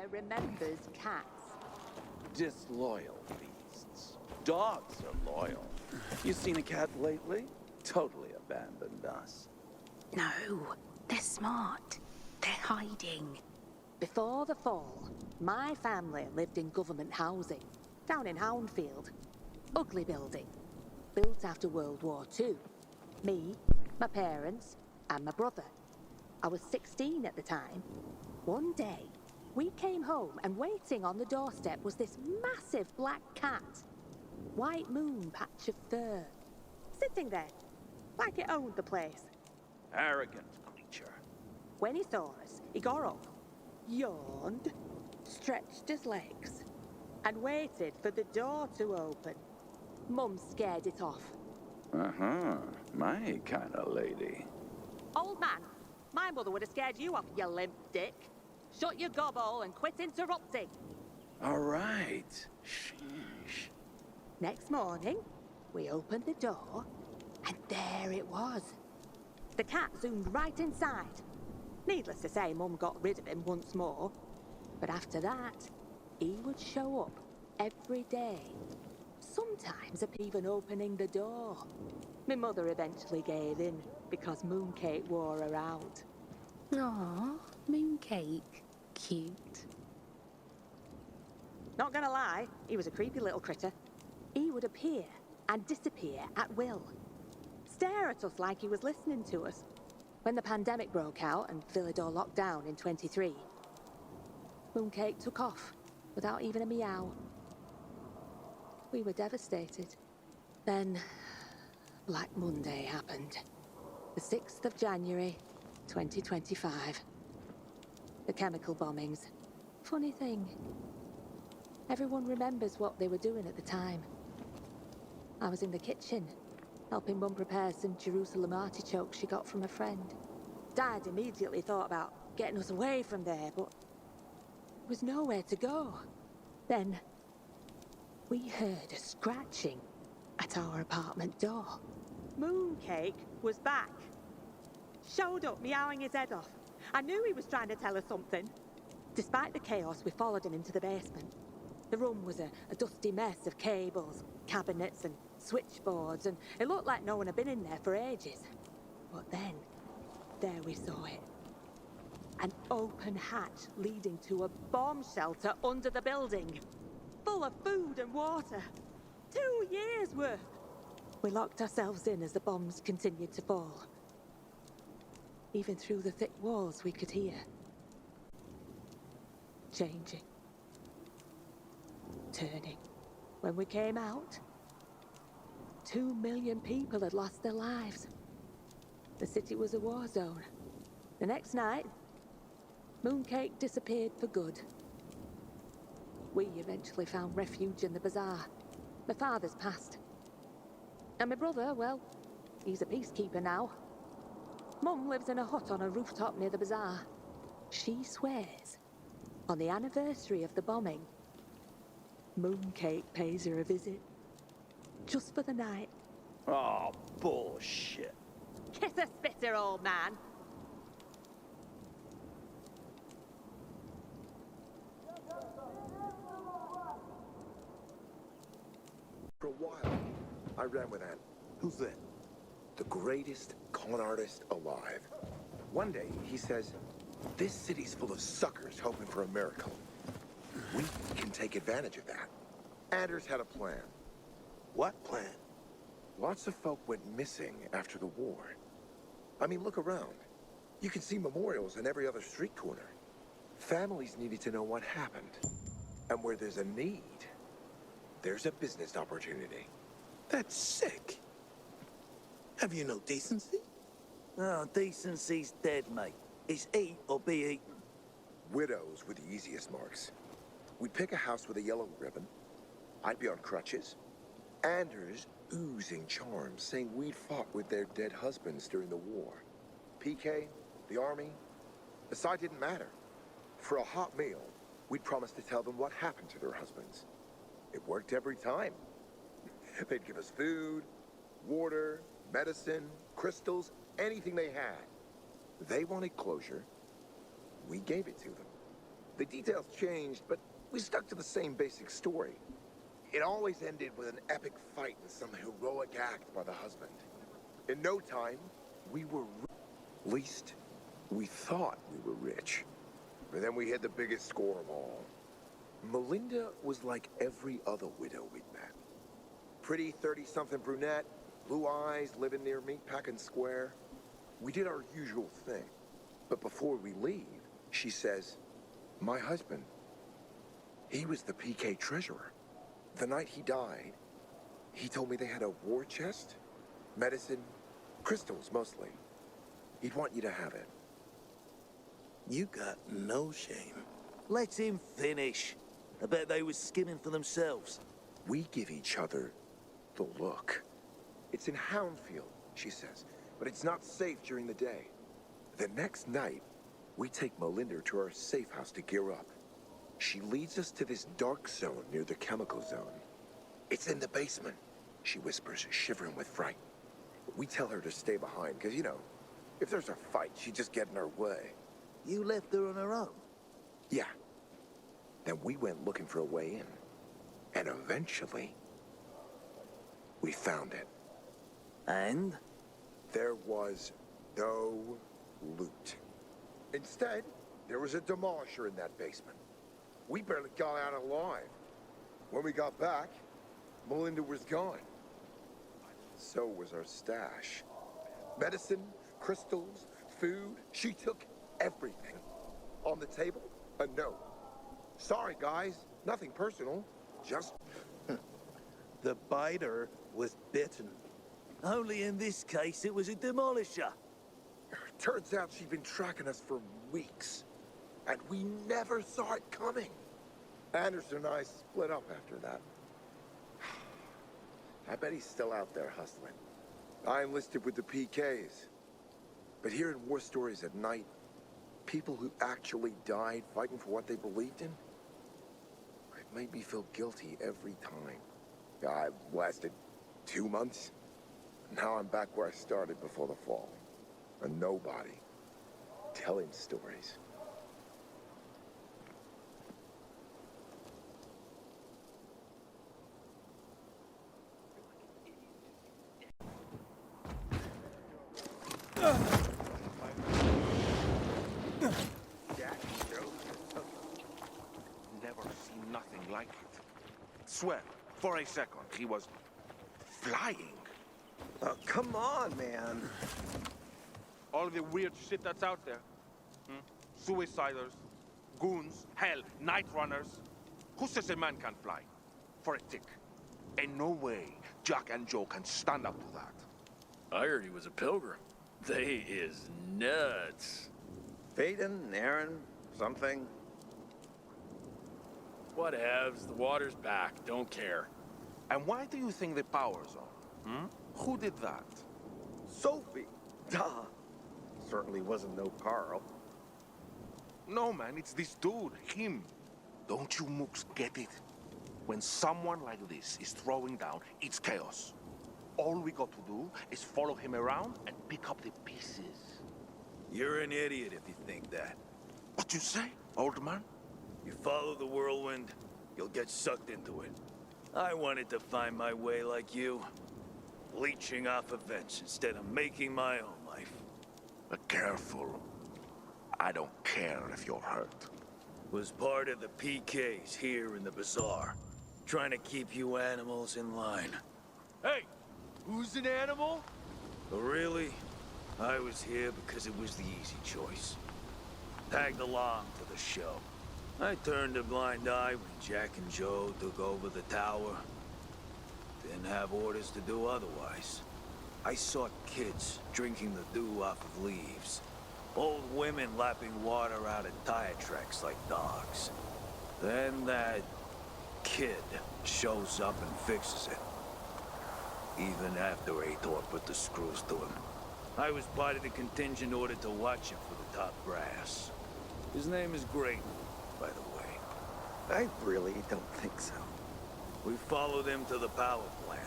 remembers cats. Disloyal beasts. Dogs are loyal. You seen a cat lately? Totally abandoned us. No, they're smart. They're hiding. Before the fall, my family lived in government housing, down in Houndfield. Ugly building, built after World War II. Me, my parents, and my brother. I was 16 at the time. One day, we came home and waiting on the doorstep was this massive black cat. White moon patch of fur. Sitting there, like it owned the place. Arrogant creature. When he saw us, he got up, yawned, stretched his legs, and waited for the door to open. Mum scared it off. Uh-huh. My kind of lady. Old man, my mother would have scared you off, you limp dick. Shut your gobble and quit interrupting. All right. Sheesh. Next morning, we opened the door, and there it was. The cat zoomed right inside. Needless to say, Mum got rid of him once more. But after that, he would show up every day. Sometimes even opening the door. My mother eventually gave in because Mooncake wore her out. Aw, Mooncake. Cute. Not gonna lie, he was a creepy little critter. He would appear and disappear at will. Stare at us like he was listening to us. When the pandemic broke out and Villador locked down in 23, Mooncake took off without even a meow. We were devastated. Then, Black Monday happened. The 6th of January, 2025. The chemical bombings. Funny thing, everyone remembers what they were doing at the time. I was in the kitchen, helping Mum prepare some Jerusalem artichokes she got from a friend. Dad immediately thought about getting us away from there, but there was nowhere to go. Then, we heard a scratching at our apartment door. Mooncake was back. Showed up, meowing his head off. I knew he was trying to tell us something. Despite the chaos, we followed him into the basement. The room was a dusty mess of cables, cabinets and switchboards, and it looked like no one had been in there for ages. But then, there we saw it. An open hatch leading to a bomb shelter under the building. Full of food and water. 2 years' worth. We locked ourselves in as the bombs continued to fall. Even through the thick walls we could hear. Changing. Turning. When we came out, 2 million people had lost their lives. The city was a war zone. The next night, Mooncake disappeared for good. We eventually found refuge in the bazaar. My father's passed. And my brother, well, he's a peacekeeper now. Mum lives in a hut on a rooftop near the bazaar. She swears, on the anniversary of the bombing, Mooncake pays her a visit. Just for the night. Oh, bullshit. Kiss a spitter, old man. For a while, I ran with Ant. Who's that? The greatest con artist alive. One day, he says, this city's full of suckers hoping for a miracle. We can take advantage of that. Anders had a plan. What plan? Lots of folk went missing after the war. I mean, look around. You can see memorials in every other street corner. Families needed to know what happened. And where there's a need, there's a business opportunity. That's sick. Have you no decency? Oh, decency's dead, mate. It's eat or be eaten. Widows were the easiest marks. We'd pick a house with a yellow ribbon. I'd be on crutches. Anders oozing charms, saying we'd fought with their dead husbands during the war. PK, the army, the side didn't matter. For a hot meal, we'd promise to tell them what happened to their husbands. It worked every time. They'd give us food, water, medicine, crystals, anything they had. They wanted closure. We gave it to them. The details changed, but we stuck to the same basic story. It always ended with an epic fight and some heroic act by the husband. In no time, we were at least, we thought we were rich. But then we hit the biggest score of all. Melinda was like every other widow we'd met. Pretty 30-something brunette, blue eyes, living near Meatpacking Square. We did our usual thing. But before we leave, she says, my husband, he was the PK treasurer. The night he died, he told me they had a war chest, medicine, crystals mostly. He'd want you to have it. You got no shame. Let him finish. I bet they was skimming for themselves. We give each other the look. It's in Houndfield, she says, but it's not safe during the day. The next night, we take Melinda to our safe house to gear up. She leads us to this dark zone near the chemical zone. It's in the basement, she whispers, shivering with fright. We tell her to stay behind, because, you know, if there's a fight, she'd just get in our way. You left her on her own? Yeah. Then we went looking for a way in. And eventually, we found it. And? There was no loot. Instead, there was a demolisher in that basement. We barely got out alive. When we got back, Melinda was gone. So was our stash. Medicine, crystals, food. She took everything. On the table, a note. Sorry, guys. Nothing personal. Just... The biter was bitten. Only in this case, it was a demolisher. Turns out she'd been tracking us for weeks. And we never saw it coming. Anderson and I split up after that. I bet he's still out there hustling. I enlisted with the PKs. But hearing war stories at night, people who actually died fighting for what they believed in, it made me feel guilty every time. I lasted 2 months. Now I'm back where I started before the fall. A nobody. Telling stories. Never seen nothing like it. Swear, for a second, he was flying. Oh, come on, man. All the weird shit that's out there. Suiciders, goons, hell, night runners. Who says a man can't fly? For a tick. And no way Jack and Joe can stand up to that. I heard he was a pilgrim. They is nuts. Phaeton, Aaron, something. Whatevs, the water's back, don't care. And why do you think the power's on? Who did that? Sophie. Duh. Certainly wasn't no Carl. No, man, it's this dude, him. Don't you mooks get it? When someone like this is throwing down, it's chaos. All we got to do is follow him around and pick up the pieces. You're an idiot if you think that. What you say, old man? You follow the whirlwind, you'll get sucked into it. I wanted to find my way like you. Leeching off events instead of making my own life. But careful. I don't care if you're hurt. Was part of the PKs here in the bazaar. Trying to keep you animals in line. Hey, who's an animal? But really, I was here because it was the easy choice. Tagged along to the show. I turned a blind eye when Jack and Joe took over the tower. Didn't have orders to do otherwise. I saw kids drinking the dew off of leaves. Old women lapping water out of tire tracks like dogs. Then that kid shows up and fixes it. Even after Ator put the screws to him. I was part of the contingent ordered to watch him for the top brass. His name is Grayton, by the way. I really don't think so. We followed him to the power plant.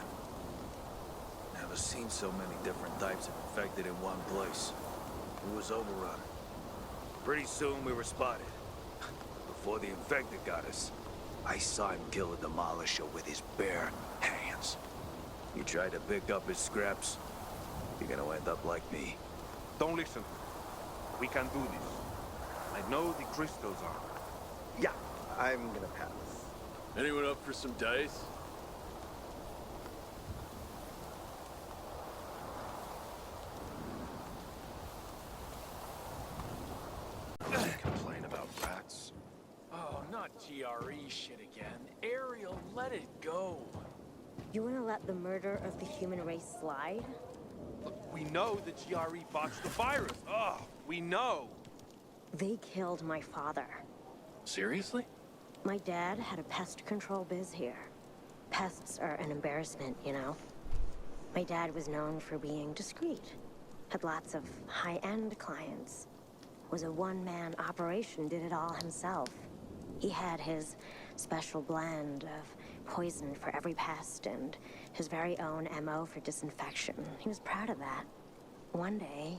Never seen so many different types of infected in one place. It was overrun. Pretty soon we were spotted. The before the infected got us. I saw him kill a demolisher with his bare hands. You try to pick up his scraps, you're gonna end up like me. Don't listen. We can do this. I know the crystals are. Yeah, I'm gonna pass. Anyone up for some dice? Complain about rats. Oh, not GRE shit again. Ariel, let it go. You want to let the murder of the human race slide? Look, we know the GRE botched the virus. Oh, we know. They killed my father. Seriously? My dad had a pest control biz here. Pests are an embarrassment, you know. My dad was known for being discreet. Had lots of high-end clients. Was a one-man operation, did it all himself. He had his special blend of poison for every pest and his very own MO for disinfection. He was proud of that. One day,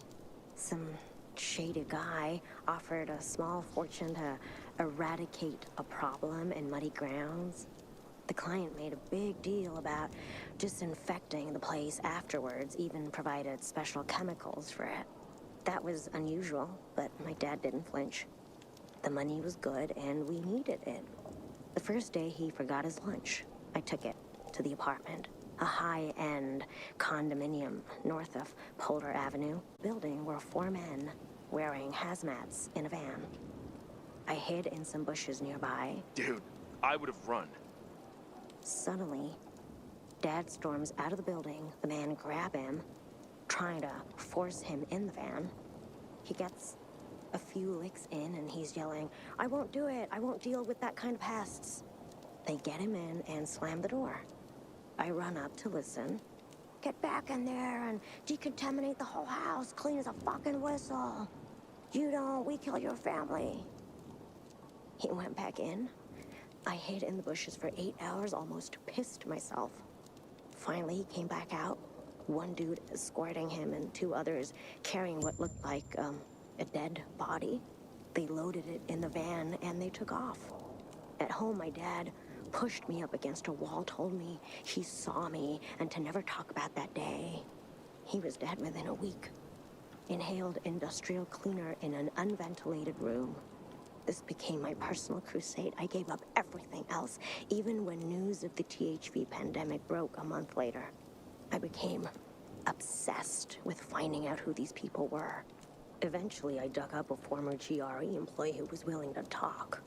some shady guy offered a small fortune to eradicate a problem in muddy grounds. The client made a big deal about disinfecting the place afterwards, even provided special chemicals for it. That was unusual, but my dad didn't flinch. The money was good, and we needed it. The first day, he forgot his lunch. I took it to the apartment, a high-end condominium north of Polder Avenue. Building were 4 men wearing hazmats in a van. I hid in some bushes nearby. Dude, I would have run. Suddenly, Dad storms out of the building. The men grab him, trying to force him in the van. He gets a few licks in and he's yelling, "I won't do it. I won't deal with that kind of pests." They get him in and slam the door. I run up to listen. "Get back in there and decontaminate the whole house, clean as a fucking whistle. You don't, we kill your family." He went back in. I hid in the bushes for 8 hours, almost pissed myself. Finally, he came back out. One dude escorting him and 2 others carrying what looked like a dead body. They loaded it in the van and they took off. At home, my dad pushed me up against a wall, told me he saw me and to never talk about that day. He was dead within a week. Inhaled industrial cleaner in an unventilated room. This became my personal crusade. I gave up everything else, even when news of the THV pandemic broke a month later. I became obsessed with finding out who these people were. Eventually, I dug up a former GRE employee who was willing to talk.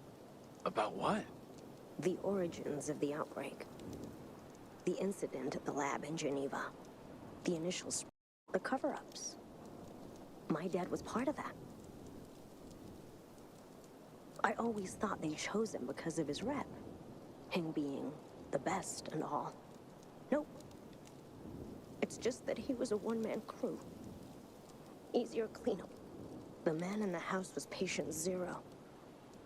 About what? The origins of the outbreak. The incident at the lab in Geneva. The initial the cover-ups. My dad was part of that. I always thought they chose him because of his rep. Him being the best and all. Nope. It's just that he was a one-man crew. Easier cleanup. The man in the house was patient 0.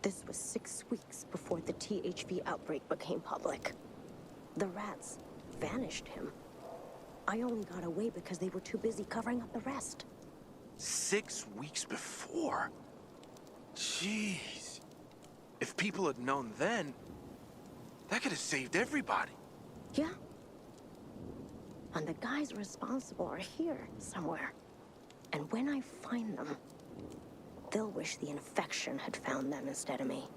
This was 6 weeks before the THV outbreak became public. The rats vanished him. I only got away because they were too busy covering up the rest. 6 weeks before? Jeez. If people had known then, that could have saved everybody. Yeah. And the guys responsible are here somewhere. And when I find them, they'll wish the infection had found them instead of me.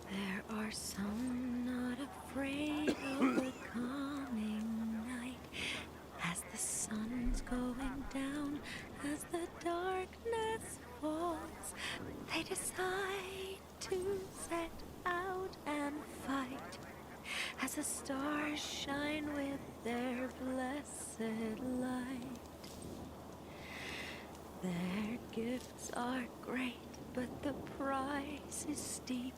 There are some not afraid of the coming night. As the sun's going down, as the darkness falls, they decide to set out and fight. As the stars shine with their blessed light, their gifts are great, but the price is steep.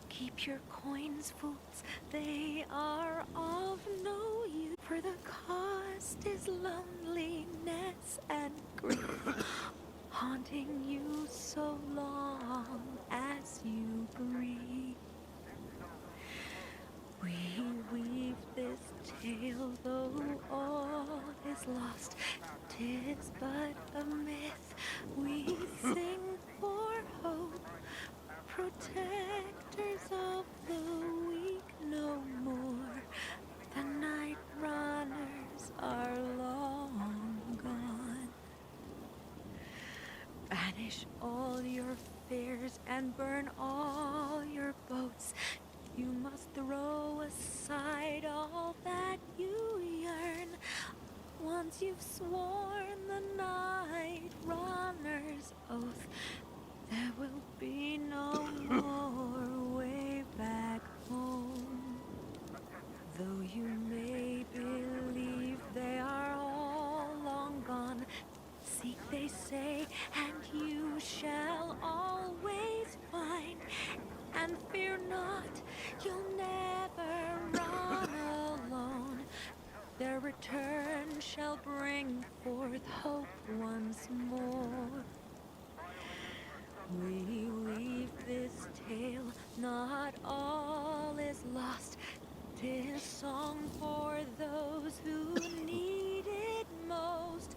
Keep your coins, fools, they are of no use. For the cost is loneliness and grief, haunting you so long as you breathe. We weave this tale, though all is lost. 'Tis but a myth. We sing for hope, protectors of the weak no more. The night runners are long gone. Banish all your fears and burn all your boats. You must throw aside all that you yearn. Once you've sworn the night runner's oath, there will be no more way back home. Though you may believe they are all long gone, seek, they say, and you shall always find. And fear not, you'll never run alone. Their return shall bring forth hope once more. We weave this tale, not all is lost. 'Tis song for those who need it most.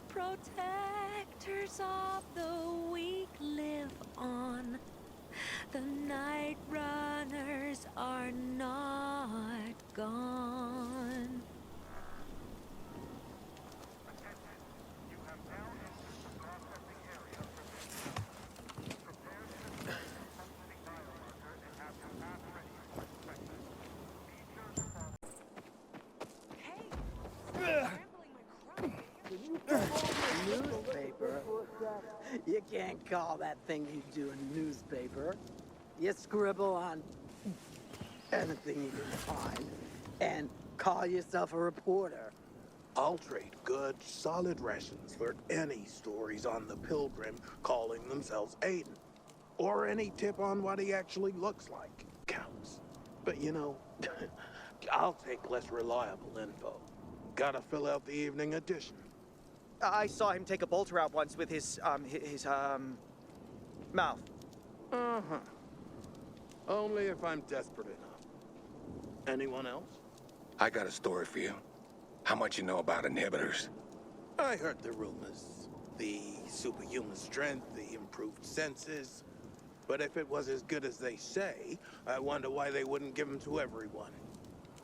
Protectors of the weak live on. The night runners are not gone. Newspaper? You can't call that thing you do a newspaper. You scribble on anything you can find and call yourself a reporter. I'll trade good, solid rations for any stories on the Pilgrim calling themselves Aiden. Or any tip on what he actually looks like. Counts. But you know, I'll take less reliable info. Gotta fill out the evening edition. I saw him take a bolter out once with his mouth. Uh-huh. Only if I'm desperate enough. Anyone else? I got a story for you. How much you know about inhibitors? I heard the rumors. The superhuman strength, the improved senses. But if it was as good as they say, I wonder why they wouldn't give them to everyone.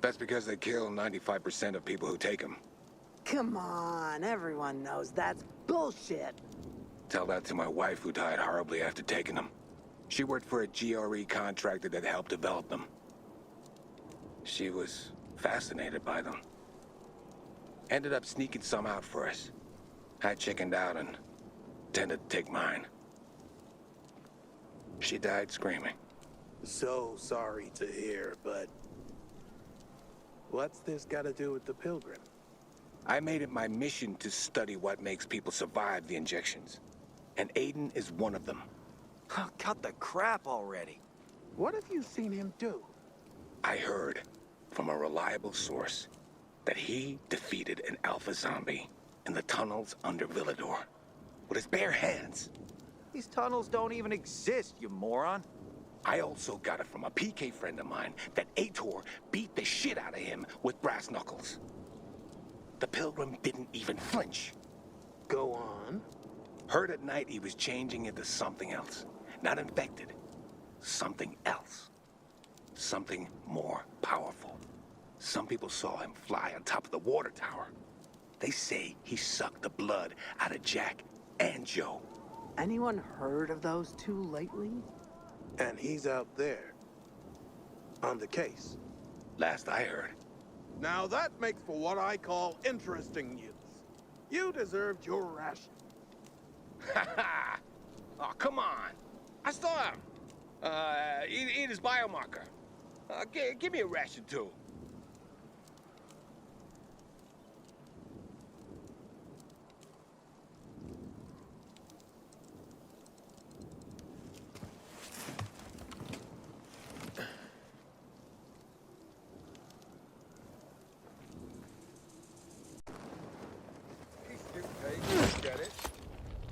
That's because they kill 95% of people who take them. Come on, everyone knows that's bullshit. Tell that to my wife who died horribly after taking them. She worked for a GRE contractor that helped develop them. She was fascinated by them. Ended up sneaking some out for us. I chickened out and tended to take mine. She died screaming. So sorry to hear, but... what's this got to do with the Pilgrim? I made it my mission to study what makes people survive the injections. And Aiden is one of them. Cut the crap already. What have you seen him do? I heard from a reliable source that he defeated an alpha zombie in the tunnels under Villador with his bare hands. These tunnels don't even exist, you moron. I also got it from a PK friend of mine that Aitor beat the shit out of him with brass knuckles. The Pilgrim didn't even flinch. Go on. Heard at night he was changing into something else. Not infected. Something else. Something more powerful. Some people saw him fly on top of the water tower. They say he sucked the blood out of Jack and Joe. Anyone heard of those two lately? And he's out there. On the case. Last I heard. Now that makes for what I call interesting news. You deserved your ration. Ha ha! Oh, come on. I saw him. Eat his biomarker. Give me a ration, too.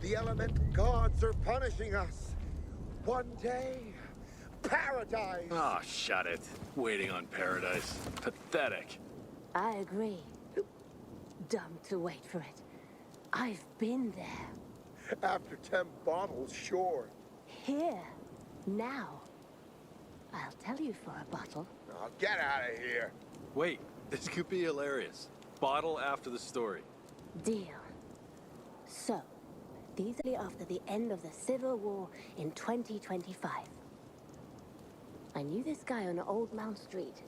The element gods are punishing us. One day, paradise. Oh, shut it. Waiting on paradise. Pathetic. I agree. Dumb to wait for it. I've been there. After 10 bottles, sure. Here. Now. I'll tell you for a bottle. Oh, get out of here. Wait, this could be hilarious. Bottle after the story. Deal. So, these are after the end of the Civil War in 2025. I knew this guy on Old Mount Street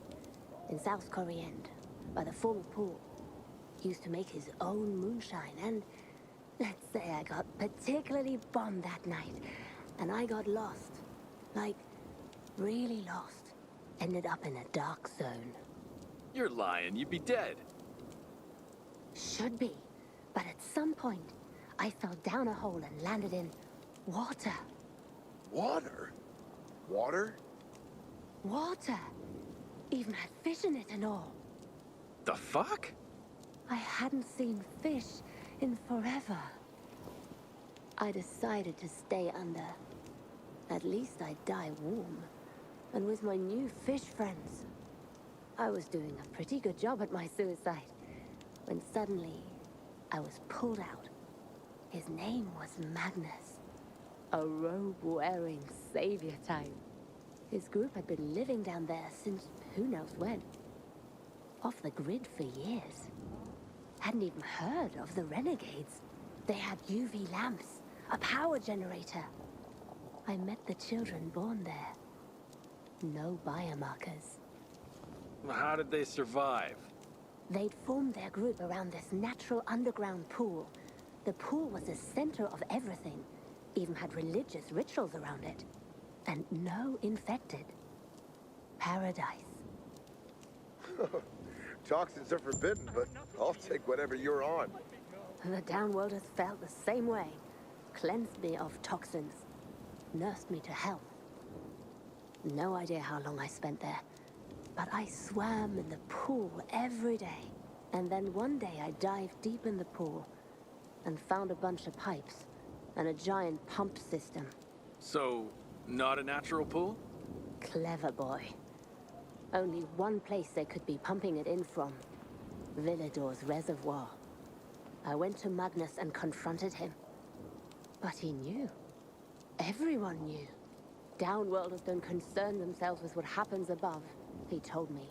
in South Korea End by the former pool. He used to make his own moonshine, and let's say I got particularly bombed that night, and I got lost. Like, really lost. Ended up in a dark zone. You're lying. You'd be dead. Should be. But at some point, I fell down a hole and landed in water. Water? Water? Water. Even had fish in it and all. The fuck? I hadn't seen fish in forever. I decided to stay under. At least I'd die warm. And with my new fish friends. I was doing a pretty good job at my suicide. When suddenly, I was pulled out. His name was Magnus. A robe-wearing savior type. His group had been living down there since who knows when. Off the grid for years. Hadn't even heard of the renegades. They had UV lamps, a power generator. I met the children born there. No biomarkers. How did they survive? They'd formed their group around this natural underground pool. The pool was the center of everything. Even had religious rituals around it. And no infected. Paradise. Toxins are forbidden, but I'll take whatever you're on. The downworlders felt the same way. Cleansed me of toxins. Nursed me to health. No idea how long I spent there. But I swam in the pool every day. And then one day I dived deep in the pool and found a bunch of pipes and a giant pump system. So, not a natural pool? Clever boy. Only one place they could be pumping it in from. Villador's reservoir. I went to Magnus and confronted him. But he knew. Everyone knew. Downworlders don't concern themselves with what happens above, he told me.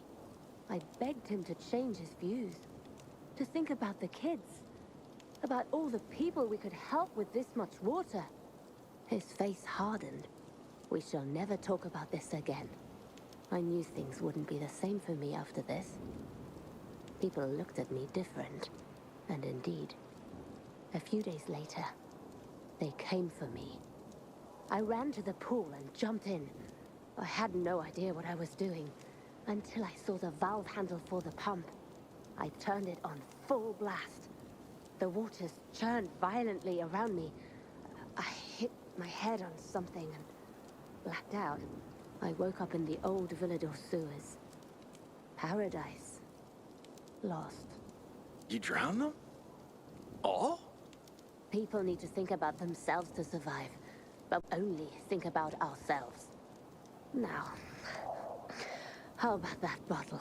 I begged him to change his views. To think about the kids. About all the people we could help with this much water. His face hardened. We shall never talk about this again. I knew things wouldn't be the same for me after this. People looked at me different. And indeed, a few days later, they came for me. I ran to the pool and jumped in. I had no idea what I was doing until I saw the valve handle for the pump. I turned it on full blast. The waters churned violently around me. I hit my head on something and blacked out. I woke up in the old Villador sewers. Paradise. Lost. You drowned them? All? People need to think about themselves to survive, but only think about ourselves. Now, how about that bottle?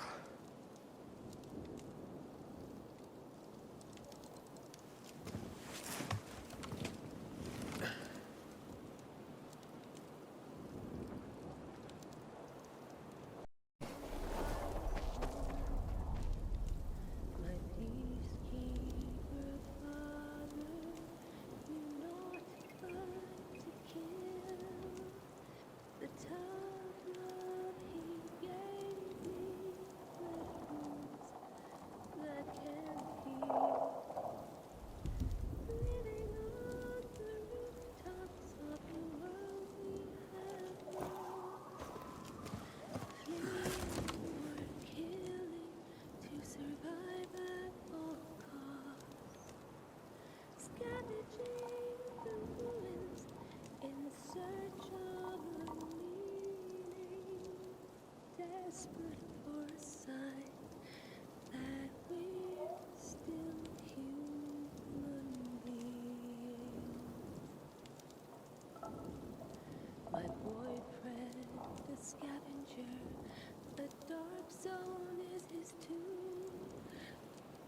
stone is his tomb.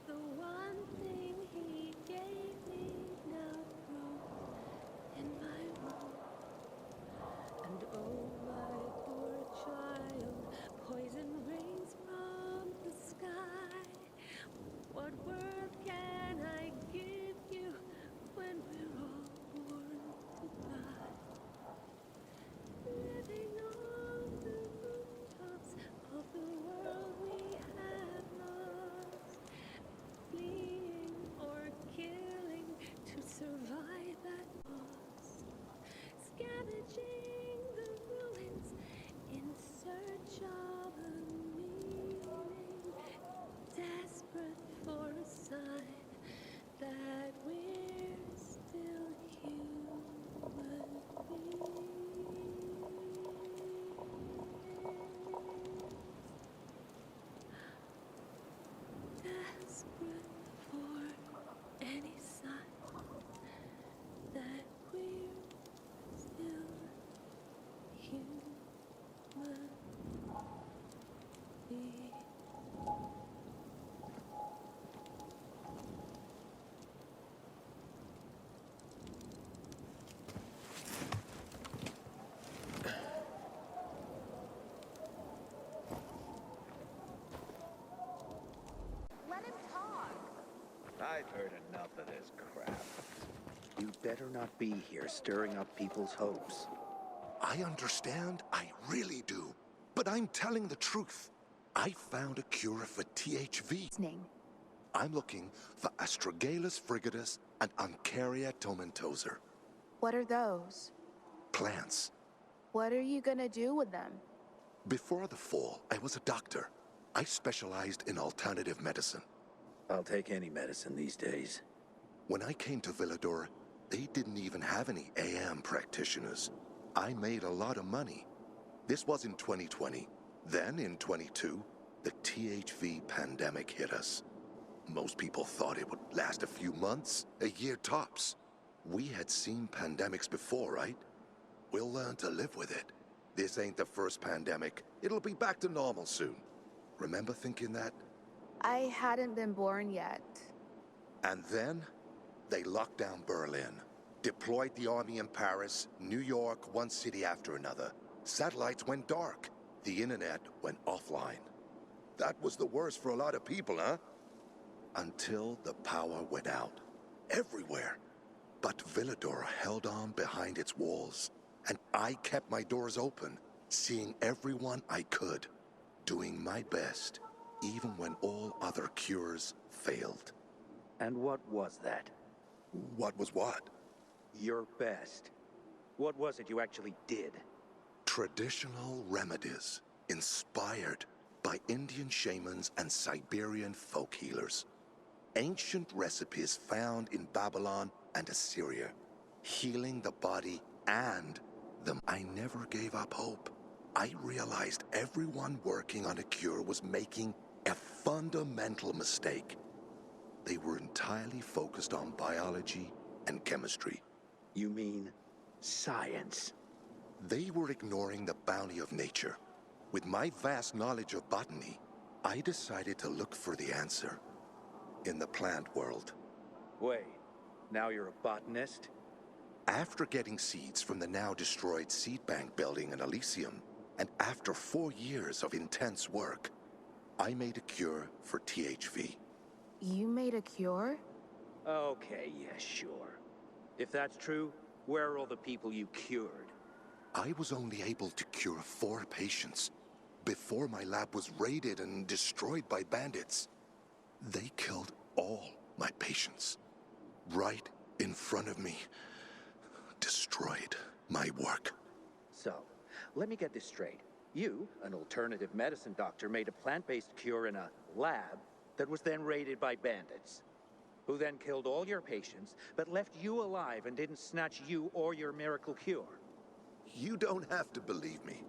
The one thing he gave me now grows in my room. And oh, my poor child, poison rains from the sky. What word can I give you when we're all born to die? Living on the rooftops of the world we have lost, fleeing or killing to survive at cost, scavenging the ruins in search of a meaning, desperate for a sign that we're still human beings. Desperate for any sign that we're still human beings. Let him talk. I've heard enough of this crap. You'd better not be here stirring up people's hopes. I understand, I really do. But I'm telling the truth. I found a cure for THV. Listening. I'm looking for Astragalus frigidus and Oncaria tomentosa. What are those? Plants. What are you gonna do with them? Before the fall, I was a doctor. I specialized in alternative medicine. I'll take any medicine these days. When I came to Villador, they didn't even have any AM practitioners. I made a lot of money. This was in 2020. Then, in 22, the THV pandemic hit us. Most people thought it would last a few months, a year tops. We had seen pandemics before, right? We'll learn to live with it. This ain't the first pandemic. It'll be back to normal soon. Remember thinking that? I hadn't been born yet. And then, they locked down Berlin, deployed the army in Paris, New York, one city after another. Satellites went dark. The internet went offline. That was the worst for a lot of people, huh? Until the power went out. Everywhere. But Villador held on behind its walls. And I kept my doors open, seeing everyone I could, doing my best, even when all other cures failed. And what was that? What was what? Your best. What was it you actually did? Traditional remedies, inspired by Indian shamans and Siberian folk healers. Ancient recipes found in Babylon and Assyria, healing the body and them. I never gave up hope. I realized everyone working on a cure was making a fundamental mistake. They were entirely focused on biology and chemistry. You mean science? They were ignoring the bounty of nature. With my vast knowledge of botany, I decided to look for the answer in the plant world. Wait, now you're a botanist? After getting seeds from the now destroyed seed bank building in Elysium, and after 4 years of intense work, I made a cure for THV. You made a cure? Okay, yeah, sure. If that's true, where are all the people you cured? I was only able to cure 4 patients before my lab was raided and destroyed by bandits. They killed all my patients. Right in front of me. Destroyed my work. So, let me get this straight. You, an alternative medicine doctor, made a plant-based cure in a lab that was then raided by bandits, who then killed all your patients, but left you alive and didn't snatch you or your miracle cure. You don't have to believe me.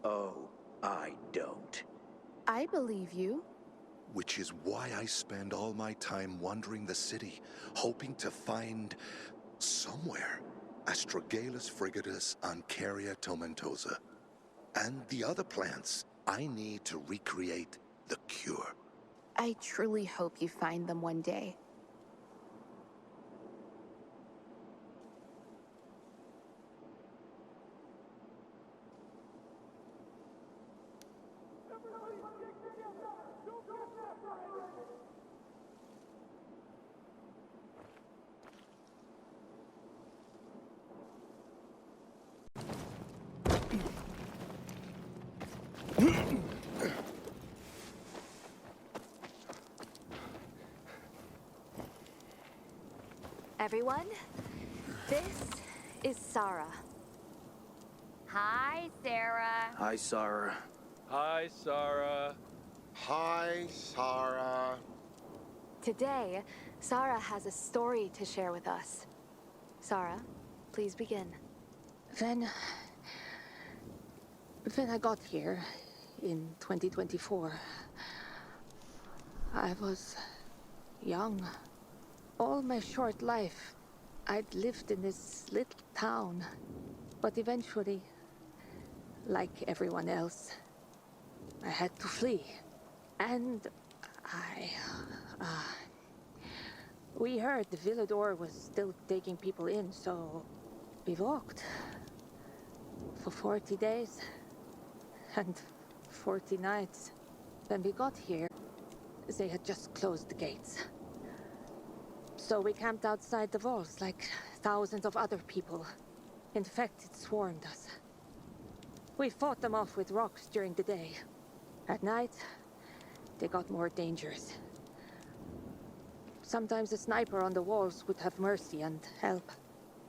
Oh, I don't. I believe you. Which is why I spend all my time wandering the city, hoping to find somewhere Astragalus frigidus Oncaria tomentosa. And the other plants I need to recreate the cure. I truly hope you find them one day. Everyone, this is Sarah. Hi, Sarah. Hi, Sarah. Hi, Sarah. Hi, Sarah. Today, Sarah has a story to share with us. Sarah, please begin. When I got here in 2024, I was young. All my short life, I'd lived in this little town. But eventually, like everyone else, I had to flee. And we heard the Villador was still taking people in, so we walked for 40 days and 40 nights. When we got here, they had just closed the gates. So we camped outside the walls like thousands of other people. Infected swarmed us. We fought them off with rocks during the day. At night, they got more dangerous. Sometimes a sniper on the walls would have mercy and help.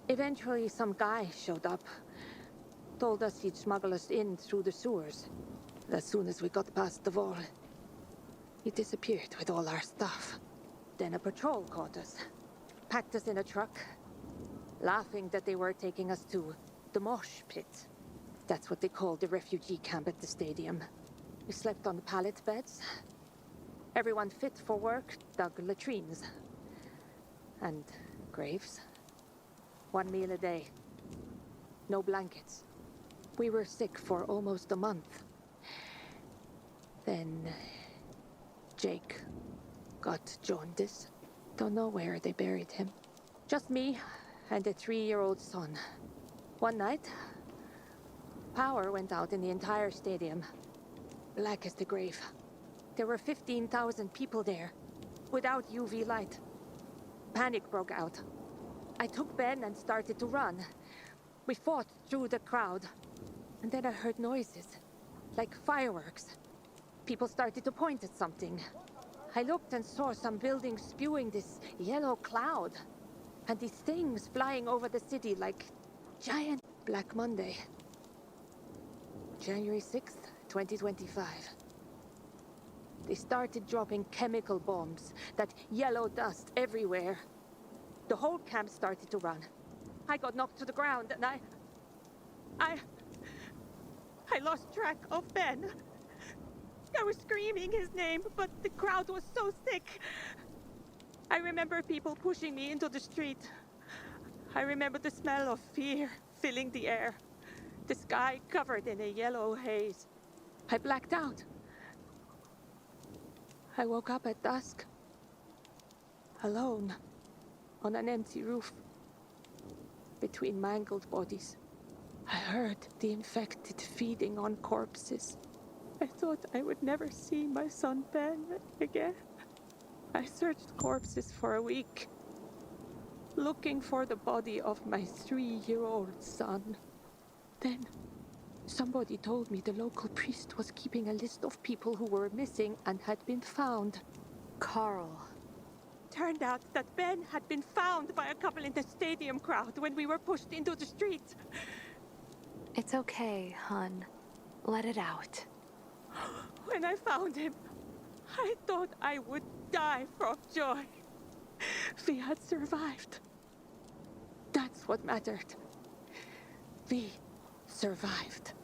Eventually, some guy showed up, told us he'd smuggle us in through the sewers. As soon as we got past the wall, he disappeared with all our stuff. Then a patrol caught us, packed us in a truck, laughing that they were taking us to the mosh pit. That's what they called the refugee camp at the stadium. We slept on pallet beds. Everyone fit for work dug latrines and graves. 1 meal a day. No blankets. We were sick for almost a month. Then Jake got jaundice. Don't know where they buried him. Just me and a 3-year-old son. One night, power went out in the entire stadium. Black as the grave. There were 15,000 people there, without UV light. Panic broke out. I took Ben and started to run. We fought through the crowd. And then I heard noises, like fireworks. People started to point at something. I looked and saw some buildings spewing this yellow cloud. And these things flying over the city like giant Black Monday. January 6th, 2025. They started dropping chemical bombs, that yellow dust everywhere. The whole camp started to run. I got knocked to the ground and I lost track of Ben. I was screaming his name, but the crowd was so thick. I remember people pushing me into the street. I remember the smell of fear filling the air. The sky covered in a yellow haze. I blacked out. I woke up at dusk, alone, on an empty roof, between mangled bodies. I heard the infected feeding on corpses. I thought I would never see my son Ben again. I searched corpses for a week, looking for the body of my 3-year-old son. Then, somebody told me the local priest was keeping a list of people who were missing and had been found. Carl. Turned out that Ben had been found by a couple in the stadium crowd when we were pushed into the street. It's okay, hun. Let it out. When I found him, I thought I would die from joy. We had survived. That's what mattered. We survived.